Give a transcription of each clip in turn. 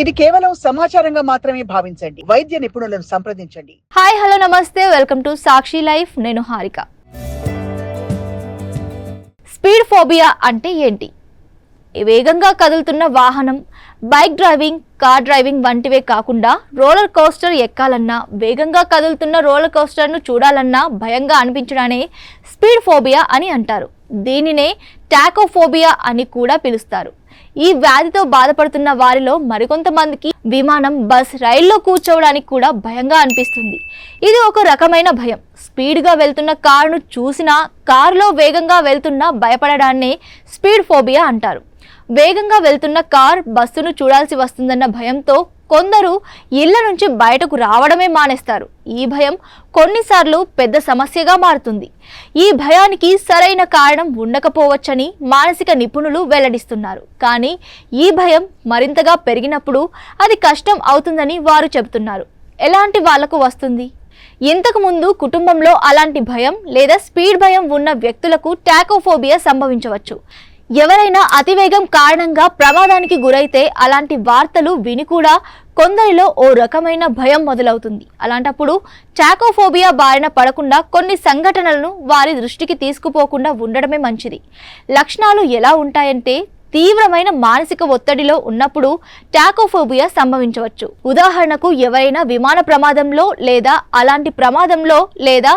ఇది కేవలం సమాచారంగా మాత్రమే భావించండి. వైద్య నిపుణులను సంప్రదించండి. హాయ్ హలో నమస్తే, వెల్కమ్ టు సాక్షి లైఫ్. నేను హారిక. స్పీడ్ ఫోబియా అంటే ఏంటి? వేగంగా కదులుతున్న వాహనం, బైక్ డ్రైవింగ్, కార్ డ్రైవింగ్ వంటివే కాకుండా రోలర్ కోస్టర్ ఎక్కాలన్నా, వేగంగా కదులుతున్న రోలర్ కోస్టర్ను చూడాలన్నా భయంగా అనిపించడానే స్పీడ్ ఫోబియా అని అంటారు. దీనినే టాకోఫోబియా అని కూడా పిలుస్తారు. ఈ వ్యాధితో బాధపడుతున్న వారిలో మరికొంతమందికి విమానం, బస్, రైల్లో కూర్చోవడానికి కూడా భయంగా అనిపిస్తుంది. ఇది ఒక రకమైన భయం. స్పీడ్గా వెళ్తున్న కారును చూసినా, కారులో వేగంగా వెళ్తున్నా భయపడడాన్నే స్పీడ్ ఫోబియా అంటారు. వేగంగా వెళ్తున్న కార్, బస్సును చూడాల్సి వస్తుందన్న భయంతో కొందరు ఇళ్ల నుంచి బయటకు రావడమే మానేస్తారు. ఈ భయం కొన్నిసార్లు పెద్ద సమస్యగా మారుతుంది. ఈ భయానికి సరైన కారణం ఉండకపోవచ్చని మానసిక నిపుణులు వెల్లడిస్తున్నారు. కానీ ఈ భయం మరింతగా పెరిగినప్పుడు అది కష్టం అవుతుందని వారు చెబుతున్నారు. ఎలాంటి వాళ్లకు వస్తుంది? ఇంతకు ముందు కుటుంబంలో అలాంటి భయం లేదా స్పీడ్ భయం ఉన్న వ్యక్తులకు టాకోఫోబియా సంభవించవచ్చు. ఎవరైనా అతివేగం కారణంగా ప్రమాదానికి గురైతే అలాంటి వార్తలు విని కూడా కొందరిలో ఓ రకమైన భయం మొదలవుతుంది. అలాంటప్పుడు టాకోఫోబియా బారిన పడకుండా కొన్ని సంఘటనలను వారి దృష్టికి తీసుకుపోకుండా ఉండడమే మంచిది. లక్షణాలు ఎలా ఉంటాయంటే, తీవ్రమైన మానసిక ఒత్తిడిలో ఉన్నప్పుడు టాకోఫోబియా సంభవించవచ్చు. ఉదాహరణకు, ఎవరైనా విమాన ప్రమాదంలో లేదా అలాంటి ప్రమాదంలో లేదా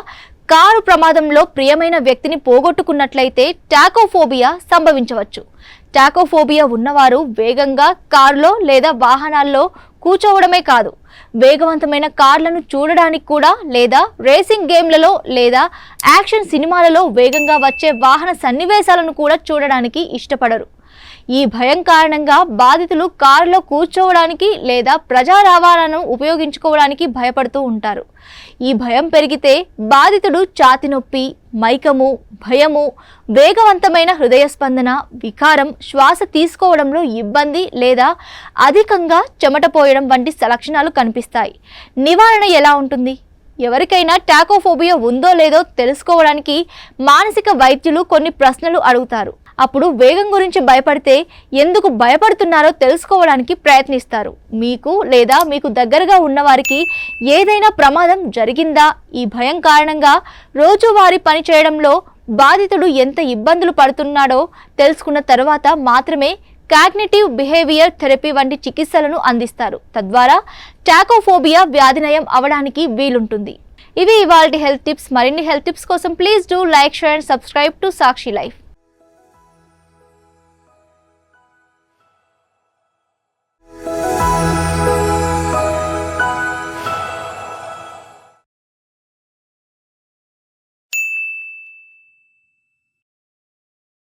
కారు ప్రమాదంలో ప్రియమైన వ్యక్తిని పోగొట్టుకున్నట్లయితే టాకోఫోబియా సంభవించవచ్చు. టాకోఫోబియా ఉన్నవారు వేగంగా కారులో లేదా వాహనాల్లో కూర్చోవడమే కాదు, వేగవంతమైన కార్లను చూడడానికి కూడా, లేదా రేసింగ్ గేమ్లలో లేదా యాక్షన్ సినిమాలలో వేగంగా వచ్చే వాహన సన్నివేశాలను కూడా చూడడానికి ఇష్టపడరు. ఈ భయం కారణంగా బాధితులు కారులో కూర్చోవడానికి లేదా ప్రజా రవాణాను ఉపయోగించుకోవడానికి భయపడుతూ ఉంటారు. ఈ భయం పెరిగితే బాధితుడు ఛాతీ నొప్పి, మైకము, భయము, వేగవంతమైన హృదయ స్పందన, వికారం, శ్వాస తీసుకోవడంలో ఇబ్బంది లేదా అధికంగా చెమట పోయడం వంటి లక్షణాలు కనిపిస్తాయి. నివారణ ఎలా ఉంటుంది? ఎవరికైనా టాకోఫోబియా ఉందో లేదో తెలుసుకోవడానికి మానసిక వైద్యులు కొన్ని ప్రశ్నలు అడుగుతారు. అప్పుడు వేగం గురించి భయపడితే ఎందుకు భయపడుతున్నారో తెలుసుకోవడానికి ప్రయత్నిస్తారు. మీకు లేదా మీకు దగ్గరగా ఉన్నవారికి ఏదైనా ప్రమాదం జరిగిందా? ఈ భయం కారణంగా రోజువారీ పని చేయడంలో బాధితుడు ఎంత ఇబ్బందులు పడుతున్నాడో తెలుసుకున్న తర్వాత మాత్రమే కాగ్నిటివ్ బిహేవియర్ థెరపీ వంటి చికిత్సలను అందిస్తారు. తద్వారా టాకోఫోబియా వ్యాధి నయం అవడానికి వీలుంటుంది. ఇవి ఇవాల్టి హెల్త్ టిప్స్. మరిన్ని హెల్త్ టిప్స్ కోసం please do like, share and subscribe to Sakshi life.